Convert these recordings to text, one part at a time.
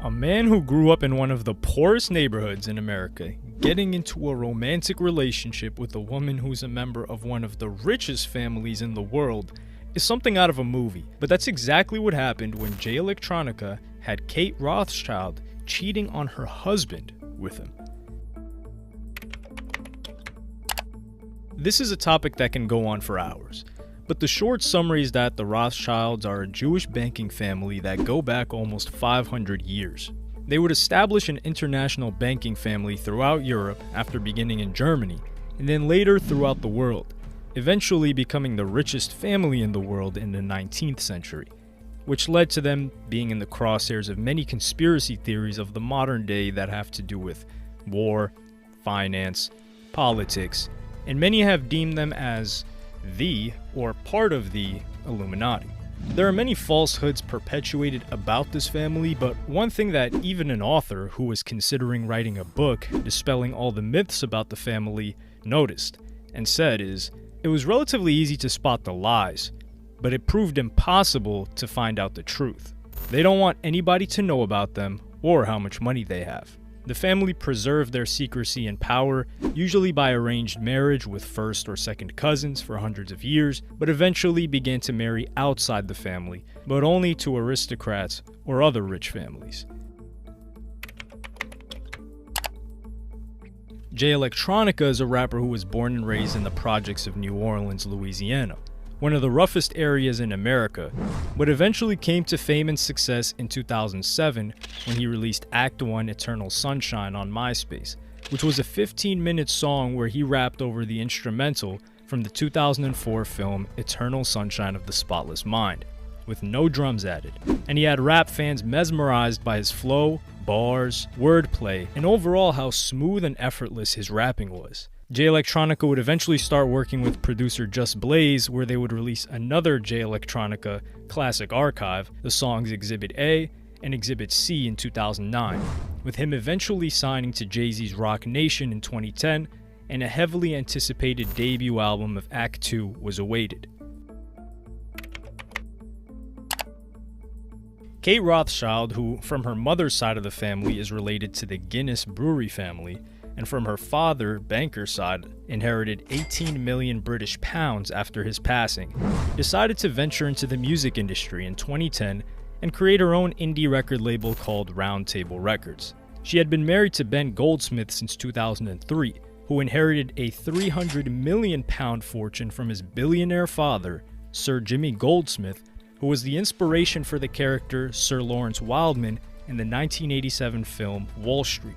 A man who grew up in one of the poorest neighborhoods in America, getting into a romantic relationship with a woman who's a member of one of the richest families in the world is something out of a movie. But that's exactly what happened when Jay Electronica had Kate Rothschild cheating on her husband with him. This is a topic that can go on for hours, but the short summary is that the Rothschilds are a Jewish banking family that go back almost 500 years. They would establish an international banking family throughout Europe after beginning in Germany, and then later throughout the world, eventually becoming the richest family in the world in the 19th century, which led to them being in the crosshairs of many conspiracy theories of the modern day that have to do with war, finance, politics, and many have deemed them as the or part of the Illuminati. There are many falsehoods perpetuated about this family, but one thing that even an author who was considering writing a book dispelling all the myths about the family noticed and said is, it was relatively easy to spot the lies, but it proved impossible to find out the truth. They don't want anybody to know about them or how much money they have. The family preserved their secrecy and power, usually by arranged marriage with first or second cousins for hundreds of years, but eventually began to marry outside the family, but only to aristocrats or other rich families. Jay Electronica is a rapper who was born and raised in the projects of New Orleans, Louisiana, one of the roughest areas in America, but eventually came to fame and success in 2007 when he released Act 1 Eternal Sunshine on MySpace, which was a 15-minute song where he rapped over the instrumental from the 2004 film Eternal Sunshine of the Spotless Mind, with no drums added, and he had rap fans mesmerized by his flow, bars, wordplay, and overall how smooth and effortless his rapping was. Jay Electronica would eventually start working with producer Just Blaze, where they would release another Jay Electronica classic archive, the songs Exhibit A and Exhibit C in 2009, with him eventually signing to Jay-Z's Roc Nation in 2010, and a heavily anticipated debut album of Act 2 was awaited. Kate Rothschild, who from her mother's side of the family is related to the Guinness Brewery family, and from her father, banker's side, inherited 18 million British pounds after his passing, decided to venture into the music industry in 2010 and create her own indie record label called Round Table Records. She had been married to Ben Goldsmith since 2003, who inherited a 300 million pound fortune from his billionaire father, Sir Jimmy Goldsmith, who was the inspiration for the character Sir Lawrence Wildman in the 1987 film Wall Street.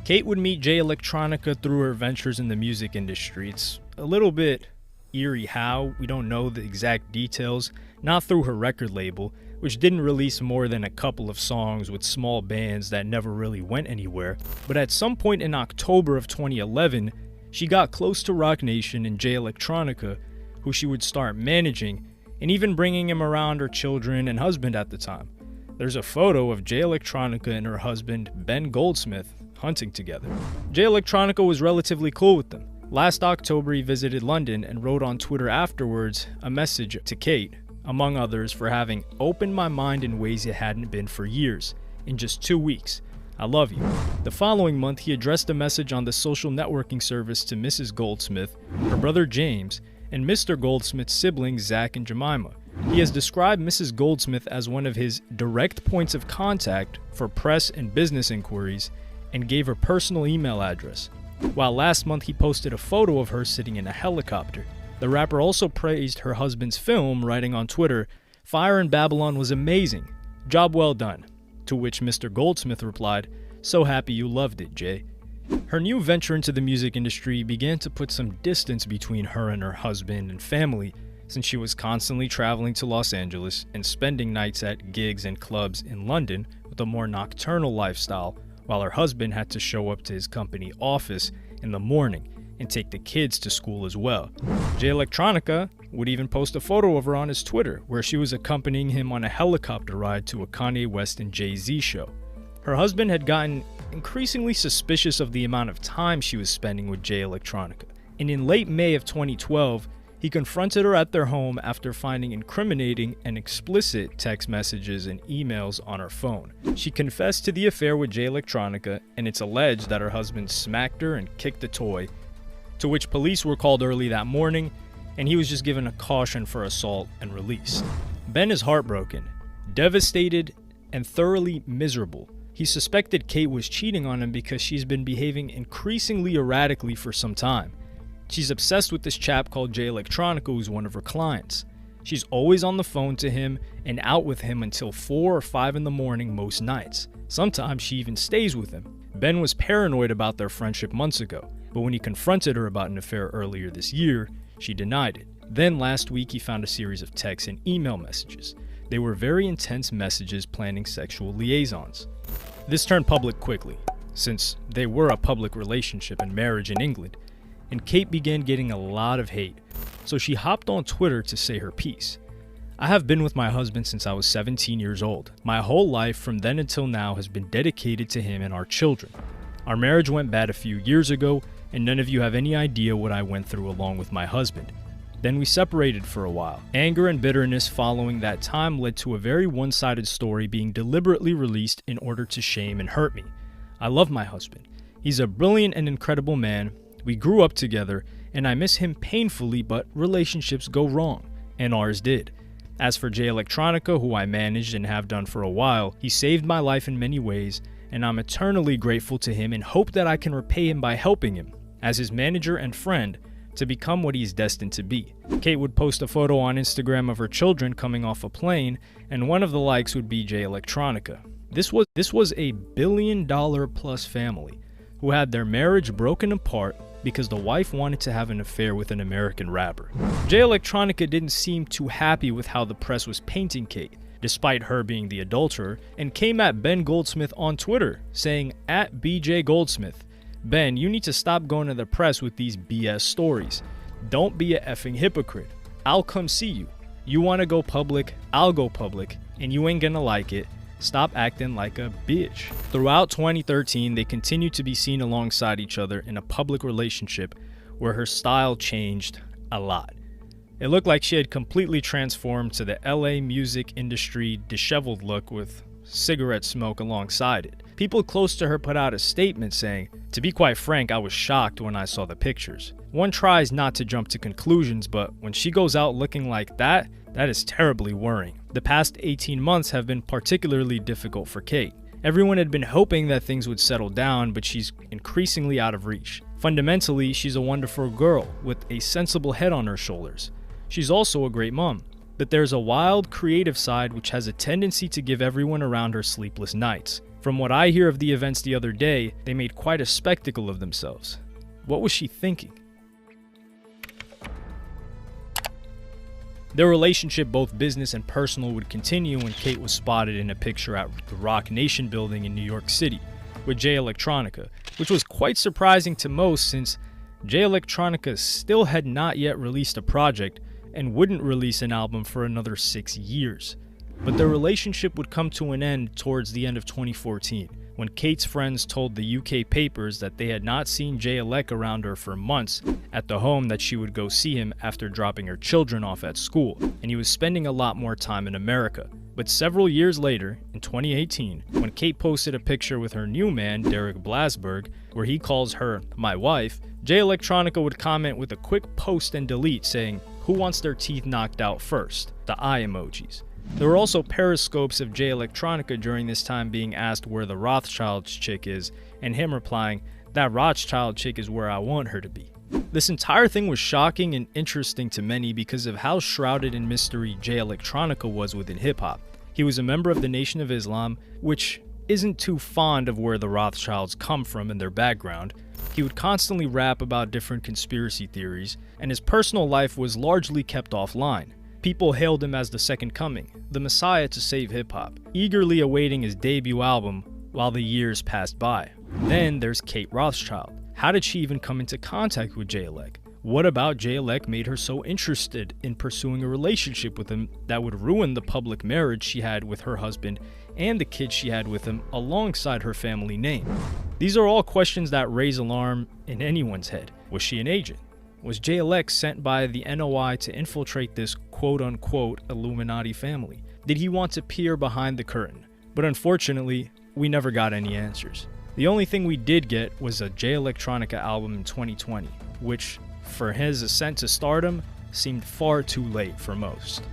Kate would meet Jay Electronica through her ventures in the music industry. It's a little bit eerie how, we don't know the exact details, not through her record label, which didn't release more than a couple of songs with small bands that never really went anywhere, but at some point in October of 2011, she got close to Roc Nation and Jay Electronica, who she would start managing, and even bringing him around her children and husband at the time. There's a photo of Jay Electronica and her husband, Ben Goldsmith, hunting together. Jay Electronica was relatively cool with them. Last October, he visited London and wrote on Twitter afterwards a message to Kate, among others, for having opened my mind in ways it hadn't been for years. In just 2 weeks. I love you. The following month, he addressed a message on the social networking service to Mrs. Goldsmith, her brother James, and Mr. Goldsmith's siblings Zach and Jemima. He has described Mrs. Goldsmith as one of his direct points of contact for press and business inquiries, and gave her personal email address, while last month he posted a photo of her sitting in a helicopter. The rapper also praised her husband's film, writing on Twitter, "Fire in Babylon was amazing. Job well done." To which Mr. Goldsmith replied, "So happy you loved it, Jay." Her new venture into the music industry began to put some distance between her and her husband and family, since she was constantly traveling to Los Angeles and spending nights at gigs and clubs in London with a more nocturnal lifestyle, while her husband had to show up to his company office in the morning and take the kids to school as well. Jay Electronica would even post a photo of her on his Twitter, where she was accompanying him on a helicopter ride to a Kanye West and Jay-Z show. Her husband had gotten increasingly suspicious of the amount of time she was spending with Jay Electronica, and in late May of 2012, He confronted her at their home after finding incriminating and explicit text messages and emails on her phone. She confessed to the affair with Jay Electronica, and it's alleged that her husband smacked her and kicked the toy, to which police were called early that morning, and he was just given a caution for assault and released. Ben is heartbroken, devastated, and thoroughly miserable. He suspected Kate was cheating on him because she's been behaving increasingly erratically for some time. She's obsessed with this chap called Jay Electronica, who's one of her clients. She's always on the phone to him and out with him until 4 or 5 in the morning most nights. Sometimes she even stays with him. Ben was paranoid about their friendship months ago, but when he confronted her about an affair earlier this year, she denied it. Then last week he found a series of text and email messages. They were very intense messages planning sexual liaisons. This turned public quickly, since they were a public relationship and marriage in England, and Kate began getting a lot of hate, so she hopped on Twitter to say her piece. I have been with my husband since I was 17 years old. My whole life from then until now has been dedicated to him and our children. Our marriage went bad a few years ago, and none of you have any idea what I went through along with my husband. Then we separated for a while. Anger and bitterness following that time led to a very one-sided story being deliberately released in order to shame and hurt me. I love my husband. He's a brilliant and incredible man. We grew up together, and I miss him painfully, but relationships go wrong, and ours did. As for Jay Electronica, who I managed and have done for a while, he saved my life in many ways, and I'm eternally grateful to him and hope that I can repay him by helping him, as his manager and friend, to become what he's destined to be. Kate would post a photo on Instagram of her children coming off a plane, and one of the likes would be Jay Electronica. This was a billion-dollar-plus family who had their marriage broken apart because the wife wanted to have an affair with an American rapper. Jay Electronica didn't seem too happy with how the press was painting Kate, despite her being the adulterer, and came at Ben Goldsmith on Twitter, saying, @BJ_Goldsmith, Ben, you need to stop going to the press with these BS stories. Don't be a effing hypocrite. I'll come see you. You want to go public, I'll go public, and you ain't gonna like it. Stop acting like a bitch. Throughout 2013, they continued to be seen alongside each other in a public relationship where her style changed a lot. It looked like she had completely transformed to the LA music industry disheveled look with cigarette smoke alongside it. People close to her put out a statement saying, "To be quite frank, I was shocked when I saw the pictures. One tries not to jump to conclusions, but when she goes out looking like that is terribly worrying." The past 18 months have been particularly difficult for Kate. Everyone had been hoping that things would settle down, but she's increasingly out of reach. Fundamentally, she's a wonderful girl with a sensible head on her shoulders. She's also a great mom, but there's a wild, creative side which has a tendency to give everyone around her sleepless nights. From what I hear of the events the other day, they made quite a spectacle of themselves. What was she thinking? Their relationship, both business and personal, would continue when Kate was spotted in a picture at the Rock Nation building in New York City with Jay Electronica, which was quite surprising to most since Jay Electronica still had not yet released a project and wouldn't release an album for another 6 years. But their relationship would come to an end towards the end of 2014, when Kate's friends told the UK papers that they had not seen Jay Elec around her for months at the home that she would go see him after dropping her children off at school, and he was spending a lot more time in America. But several years later, in 2018, when Kate posted a picture with her new man, Derek Blasberg, where he calls her "my wife," Jay Electronica would comment with a quick post and delete saying, "Who wants their teeth knocked out first?" The eye emojis. There were also periscopes of Jay Electronica during this time being asked where the Rothschild's chick is, and him replying, "That Rothschild chick is where I want her to be." This entire thing was shocking and interesting to many because of how shrouded in mystery Jay Electronica was within hip-hop. He was a member of the Nation of Islam, which isn't too fond of where the Rothschilds come from and their background. He would constantly rap about different conspiracy theories, and his personal life was largely kept offline. People hailed him as the second coming, the messiah to save hip-hop, eagerly awaiting his debut album while the years passed by. Then there's Kate Rothschild. How did she even come into contact with Jay Elec? What about Jay Elec made her so interested in pursuing a relationship with him that would ruin the public marriage she had with her husband and the kids she had with him alongside her family name? These are all questions that raise alarm in anyone's head. Was she an agent? Was JLX sent by the NOI to infiltrate this quote-unquote Illuminati family? Did he want to peer behind the curtain? But unfortunately, we never got any answers. The only thing we did get was a Jay Electronica album in 2020, which, for his ascent to stardom, seemed far too late for most.